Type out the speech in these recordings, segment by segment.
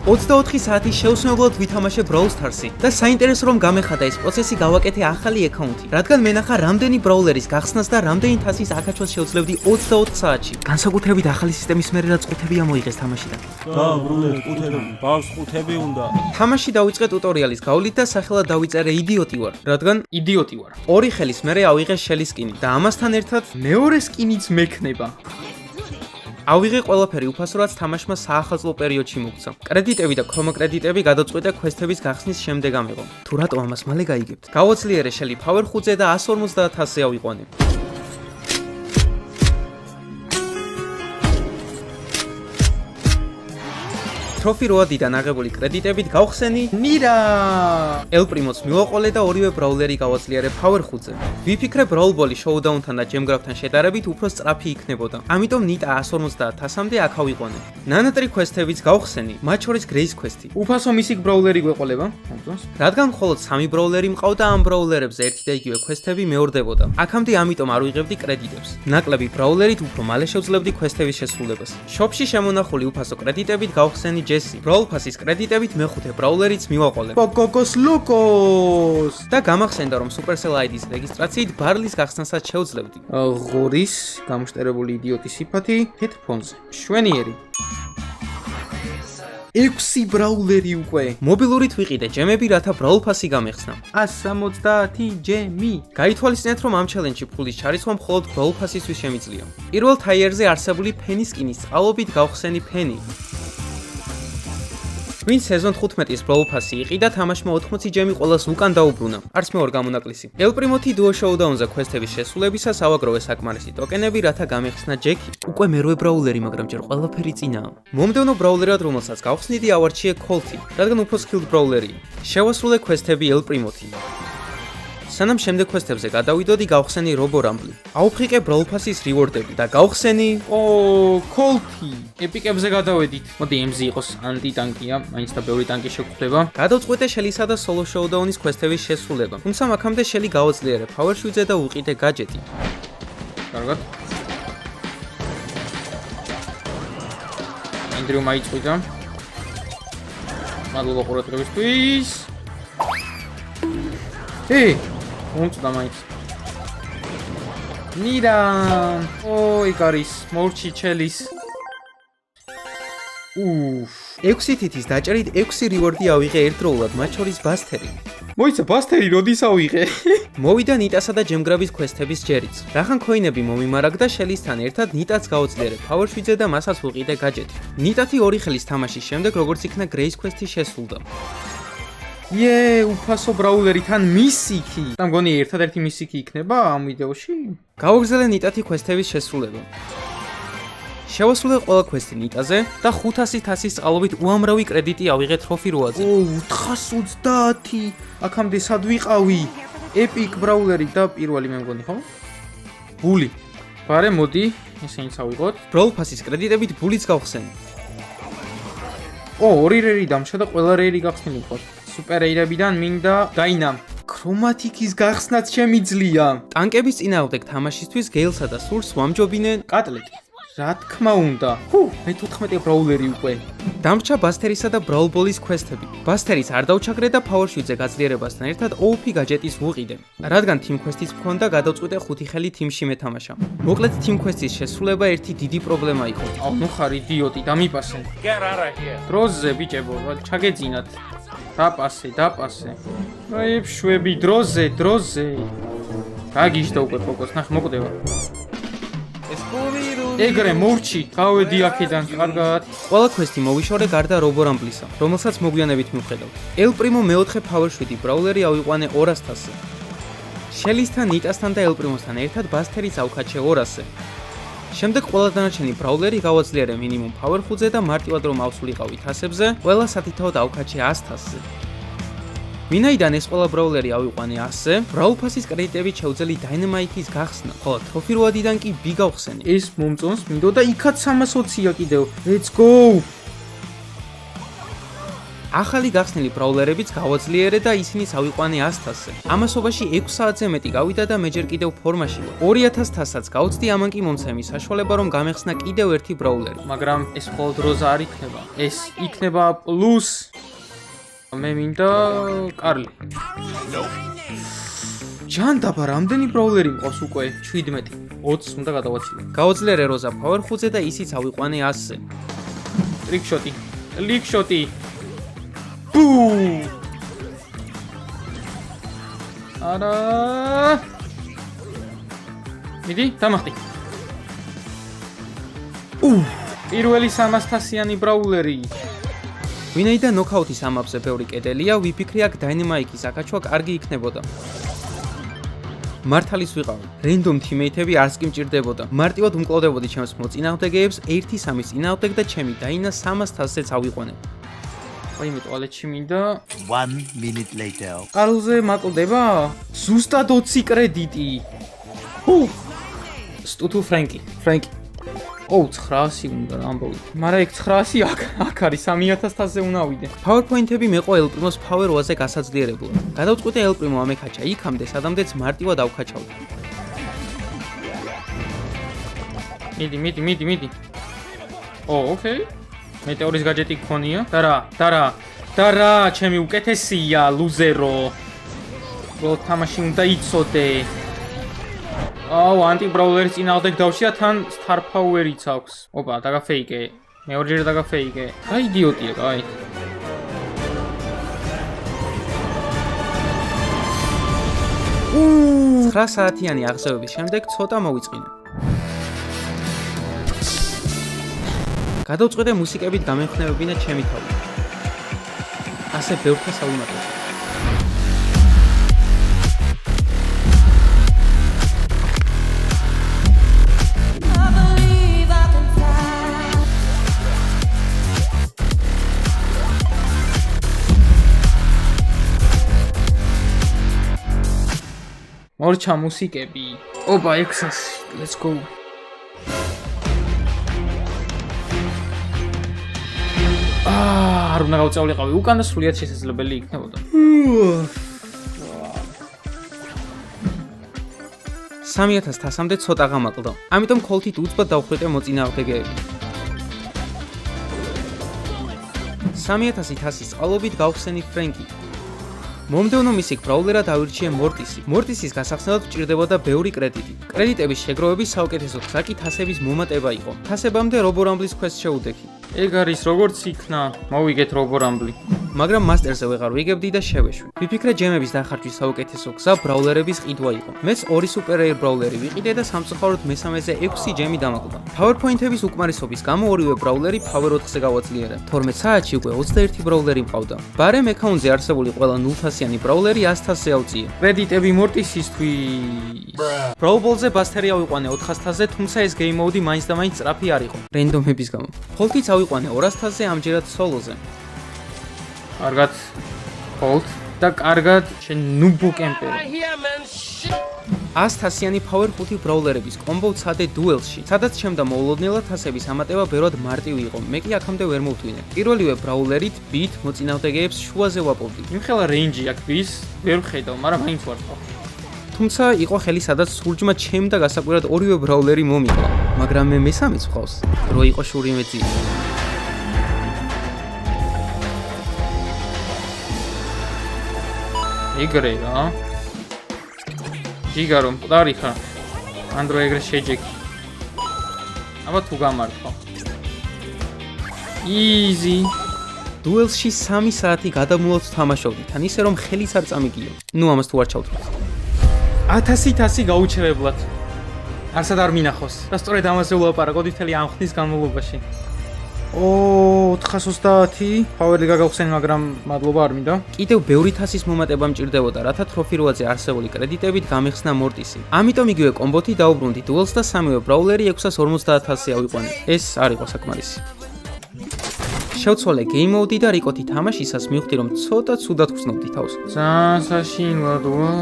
24 საათი შეუსრულებლად ვითამაშე Brawl Stars-ი და საინტერესო რომ გამეხადა ეს პროცესი გავაკეთე ახალი აკაუნთი, რადგან მენახა რამდენი ბრაულერის გახსნას და რამდენი თასის აკაჩვას შეუძლებდი 24 საათში. განსაკუთრებით ახალი სისტემის მერე რაც ყუთები ამოიღეს თამაშიდან. ბრუნე, ყუთები, ბავს ყუთები უნდა. თამაში დავიწყე ტუტორიალის გავლით და სახელად დავიწერე იდიოტი ვარ, რადგან იდიოტი ვარ. ორი ხელის მერე ავიღე შელის სკინი და ამასთან ერთად მეორე სკინიც მექნება. ავიღე ყველაფერი უფასო რაც თამაშმა საახალწლო პერიოდში მოგცა. კრედიტები და ქრომოკრედიტები გადაწყვეტე quests-ების გახსნის შემდეგ ამიღო. თუ რატო ამას მალე გაიგებთ? გავოცლიერე შელი power 5-ზე და 150,000-ზე ავიყვანე. ტროფი როადიდან აღებული კრედიტებით გავხსენი ნირა. ელ პრიმოც მივაყოლე და ორივე ბრაულერი გავაძლიერე power 5-ზე. ვიფიქრე Brawl Ball-ი შოუდაუნთან და ჯემგრაფთან შედარებით უფრო სწრაფი იქნებოდა. ამიტომ ნიტა 150,000-მდე აქ ავიყვანე. ნანატრი quests-ებიც გავხსენი, მათ შორის Grace quest-ი. უფასო მისიკ ბრაულერი გვეყოლება, მომწონს? რადგან მხოლოდ 3 ბრაულერი მყავდა, ამ ბრაულერებზე ერთი და იგივე quests-ები მეორდებოდა. აქამდე ამიტომ არ ვიღებდი კრედიტებს. ნაკლები ბრაულერით უფრო მალე შევძლებდი quests-ების შესრულებას. შოპში შემონახული უფასო კრედიტებით გავხსენი Brawl Pass-ის კრედიტებით მეხუთე ბრაულერიც მივაყოლე. Pokokos Locos და გამახსენდა რომ Supercell ID-ს რეგისტრაციით ბარლის გახსნასაც შევძლებდი. ღორის გამშტერებული იდიოტის სიფათი თეთრ ფონზე. შვენიერი. 6 ბრაულერი უკვე. მობილურით ვიყიდე ჯემები, რათა Brawl Pass-ი გამეხსნა. 170 ჯემი. გაითვალისწინეთ რომ ამ ჩელენჯში ფულის ჩარისხვა მხოლოდ Brawl Pass-ისთვის შემიძლია. პირველ თაიერზე არსებული ფენის სკინის წყალობით გავხსენი ფენი. ვინც სეზონ 15-ის Brawl Pass-ი იყიდა, თამაშმა 80 ჯემი ყველას უკან დაუბრუნა. არც მე 2 გამონაკლისი. ელ პრიმოთი Duo Showdown-ზე quests-ების შესრულებისას ავაგროვე საკმარისი ტოკენები, რათა გამეხსნა ჯექი. უკვე მერვე ბრაულერი, მაგრამ ჯერ ყველაფერი წინაა. მომდევნო ბრაულერად, რომელსაც გავხსნიდი, ავარჩიე Colty, რადგან უფრო skilled ბრაულერია. შევასრულე quests-ები ელ პრიმოთი. სანამ შემდეგ quests-ებზე გადავიდოდი, გავხსენი Robo Rumble. აუფრიკე Brawl Pass-ის reward-ები და გავხსენი Colty. ეპიკებზე გადავედით. მოდი MZ იყოს ანტი-ტანკია, მაინც და ბევრი ტანკი შეგვხვდება. გადავწყვეტე შელისა და Solo Showdown-ის quests-ების შესრულება. თუმცა აქამდე შელი გავაძლიერე Power 7-ზე და უყიდე გაჯეტი. კარგად. ინდრიუ მაიწვიდა. მადლობა ყურადღებისთვის. მომწდა მაინც. ნირა. იქ არის მორჩი ჩელის. 6 თითის დაჭერით 6 reward-ი ავიღე ერთდროულად, მათ შორის ბასტერი. მოიცა ბასტერი როდის ავიღე? მოვიდა ნიტასა და ჯემგრაბის quests-ების ჯერიც. რახან ქოინები მომიმარაგდა შელისთან ერთად ნიტაც გავაძლიერე Power 7-ზე და მასაც ვუყიდე გაჯეტი. ნიტათი 2 ხელის თამაშის შემდეგ როგორც იქნა Grace quest-ი შესრულდა. უფასო ბრაულერი თან მისიკი. და მგონი ერთადერთი მისიკი იქნება ამ ვიდეოში? გავაგზავნე ნიტათი quests-ების შესრულება. შევასრულე ყველა quests-ი ნიტაზე და 500 თასის წყალობით უამრავი კრედიტი ავიღე ტროფი როაზე. 430. აქამდე სად ვიყავი? Epic ბრაულერი და პირველი მე მგონი, ხო? ბული. ბარე მოდი, ესენიც ავიღოთ. Brawl Pass-ის კრედიტებით ბულიც გავხსენი. ორი რეირი დამშა და ყველა რეირი გახსნილი მყავს. Super რეირებიდან მინდა დაინამ. ქრომატიკის გახსნაც შემიძლია. ტანკების წინააღმდეგ თამაშისთვის გეილსა და სურს ვამჯობინე კატლეტი. რა თქმა უნდა. მე 14 ბრაულერი უკვე. დამრჩა ბასტერისა და Brawl Ball-ის quests-ები. ბასტერის არ დავჩაგრე და Power 7-ზე გაძლიერებასთან ერთად OP გაჯეტის ვუყიდე. რადგან Team Quest-იც მქონდა, გადავწყვიტე 5 ხელი Team-ში მეთამაშა. მოკლედ Team Quest-ის შესრულება ერთი დიდი პრობლემა იყო. ნუ ხარ იდიოტი, დამიპასე. დროზე ბიჭებო, ჩაგეძინათ. დაპასე. შვები დროზე. გაგიშდა უკვე ფოკოს, ნახე მოკვდება. ეგრე მორჩი, გავედი აქედან, კარგად. ყველა quests-ი მოვიშორე გარდა Robo Rumble-ისა, რომელსაც მოგვიანებით მივხედავთ. ელ პრიმო მეოთხე Power 7 ბრაულერი ავიყვანე 200-ზე. შელისთან, ნიტასთან და ელ პრიმოსთან ერთად ბასტერიც ავქაჩე 200-ზე. შემდეგ ყველა დანარჩენი ბრაულერი გავაძლიერე მინიმუმ Power 5-ზე და მარტივად რომ ავსულიყავი თასებზე, ყველა სათითაოდ ავქაჩე 100-ზე. ვინაიდან ეს ყველა ბრაულერი ავიყვანე 100-ზე, Brawl Pass-ის კრედიტებით შევძელი Dynamite-ის გახსნა, ხოლო ტროფი როადიდან კი B გავხსენი. ეს მომწონს, მინდოდა იქაც 320-ია კიდევ. Let's go! ახალი გახსნილი ბრაულერებიც გავაძლიერე და ისინი ავიყვანე 100-ზე. ამასობაში 6 საათზე მეტი გავიდა და მე ჯერ კიდევ ფორმაში ვარ. 2000 თასსაც გავწდი, ამან კი მომცა იმის საშუალება, რომ გამეხსნა კიდევ ერთი ბრაულერი. მაგრამ ეს მხოლოდ როზა არ იქნება. ეს იქნება პლუს მე მინდა კარლი. ჯანდაბა, რამდენი ბრაულერი მყავს უკვე? 17. 20 უნდა გადავაცილო. გავაძლიერე როზა power 5-ზე და ისიც ავიყვანე 100-ზე. ტრიკშოტი. ლიკშოტი. ბუ! არა! მიდი, დამახტი. პირველი 300-იანი ბრაულერი. ვინაიდან ნოკაუთის ამაპზე ბევრი კედელია, ვიფიქრე აქ დაინამაიკის აკაჩვა კარგი იქნებოდა. მართალის ვიყავი. რენდომ თიმეითები არც კი მჭირდებოდა. მარტივად უმკლავდებოდი ჩემს მოწინააღმდეგეებს 1-3 წინააღმდეგ და ჩემი დაინა 300-ზე ავიყვანე. ვაიმე ტუალეტში მინდა 1 minute later. კარლზე მაკლდება? ზუსტად 20 კრედიტი. სტუთუ ფრენკი. 900 უნდა ამბობ. მაგრამ ეგ 900 აქ არის 3000 თასზე უნდა ავიდე. PowerPoint-ები მეყვა ელპრიმოს Power 8-ზე გასაძლიერებლად. გადავწყვიტე ელპრიმო ამეკაჩა იქამდე, სადამდეც მარტივად ავკაჩავდი. მიდი. ოკეი. მეტეორის გაჯეტი გქონია. დარა, ჩემი უკეთესია, ლუზერო. რო თამაში უნდა იცოდე. ანტიბრაულერის წინააღმდეგ დავშია თან star power-იც აქვს. ოპა, დაგაფეიკე. მეორჯერ დაგაფეიკე. აი იდიოტია, აი. 9 საათიანი აღზევების შემდეგ ცოტა მოვიწყინე. გადავწყვეტე მუსიკებით გამეხნევებინა ჩემი თავი. ასე ბევრთა საუმატოა. მორჩა მუსიკები. ოპა, 600. Let's go. არ უნდა გავწავლიყავი. უკანა სრულიად შესაძლებელი იქნებოდა. 3000 თასამდე ცოტა გამაკლდა. ამიტომ ქოლთით უცბად დავხვიტე მოწინააღმდეგეები. 3000 თასის წყალობით გავხსენი ფრენკი. მომდევნო მისიკ ბრაულერად ავირჩიე მორტისი. მორტისის გასახსნელად მჭირდებოდა ბევრი კრედიტი. კრედიტების შეგროვების საუკეთესო გზა კი თასების მომატება იყო. თასებამდე რობორამბლის ქვესს შეუდექი. ეგ არის როგორც იქნა, მოვიგეთ რობორამბლი. მაგრამ მასტერზე ვეღარ ვიგებდი და შევეშვი. ვიფიქრე ჯემების დახარჯვის საუკეთესო გზა ბრაულერების ყიდვა იყო. მეც 2 super rare ბრაულერი ვიყიდე და სამწუხაროდ მესამეზე 6 ჯემი დამაკლდა. PowerPoint-ების უკმარისობის გამო ორივე ბრაულერი Power 4-ზე გავაძლიერე. 12 საათში უკვე 21 ბრაულერი მყავდა. ბარემ აკაუნტზე არსებული ყველა 0-თასიანი ბრაულერი 100-თასზე ავწიე. კრედიტები მორტისისთვის. Brawl Ball-ზე ბასტერი ავიყვანე 400-ზე, თუმცა ეს game mode-ი მაინც და მაინც სწრაფი არ იყო. რენდომების გამო. ხოლთიც ავიყვანე 200-ზე, ამჯერად სოლოზე. კარგად hold და კარგად შენ ნუბო კემპერი. 100-თასიანი Power 5 ბრაულერების კომბო ვცადე დუელში, სადაც ჩემდა მოულოდნელად თასების ამატება ბევრად მარტივი იყო. მე კი აქამდე ვერ მოვთვინე. პირველივე ბრაულერით ბით მოწინააღმდეგეებს შუაზე ვაპოვდი. იმხელა რეინჯი აქ ბის ვერ ვხედავ, მაგრამ მაინც ვარწყავ. თუმცა იყო ხელი, სადაც სულჯმა ჩემდა გასაკვირად ორივე ბრაულერი მომიყვა. მაგრამ მე მესამეც ვყავს. რო იყო შური მეძი. ეგრე რა. ჯიგარო მკვდარი ხარ. ანდრო ეგრე შეჯექი. აბა თუ გამართვა. Easy. დუელში 3 საათი გადამულოთ თამაშობდი, თან ისე რომ ხელიც არ წამიგიო. ნუ ამას თუ არ ჩავთვლით. 1000 გაუჩერებლად. არსად არ მინახოს. და სწორედ ამაზე ვლაპარაკობდი მთელი ამ ხნის განმავლობაში. 430 პავერი გაგავხსენი, მაგრამ მადლობა არ მინდა. კიდევ ბევრი თასის მომატება მჭირდებოდა, რათა ტროფი 8-ზე არსებული კრედიტებით გამეხსნა მორტისი. ამიტომ იგივე კომბოთი დაუბრუნდი დუელს და სამივე ბრაულერი 650-ზე ავიყვანე. ეს არ იყო საკმარისი. შევცვალე game mode და რიკოთი თამაშისას მივხვდი, რომ ცოტა ცუდად ვხსნობდი თავს. ძალიან საშინლადოა.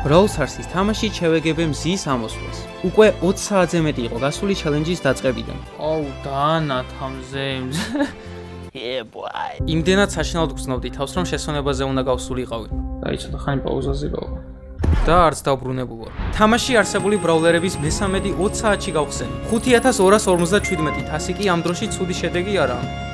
Brawl Stars-ის თამაში შევეგებე მზის ამოსვლას. უკვე 20 საათზე მეტი იყო გასული ჩელენჯის დაწყებიდან. აუ, დაანათამზე. Yeah, boy. იმდენად საშინაოდ გრძნობდი თავს, რომ შესვენებაზე უნდა გავსულიყავი. აი, ცოტა ხანი პაუზაზე გავა. და არც დავბრუნებულ ვარ. თამაში არსებული ბრაულერების მესამედი 20 საათში გავხსენი. 5257 თასი კი ამ დროში ცუდი შედეგი არაა.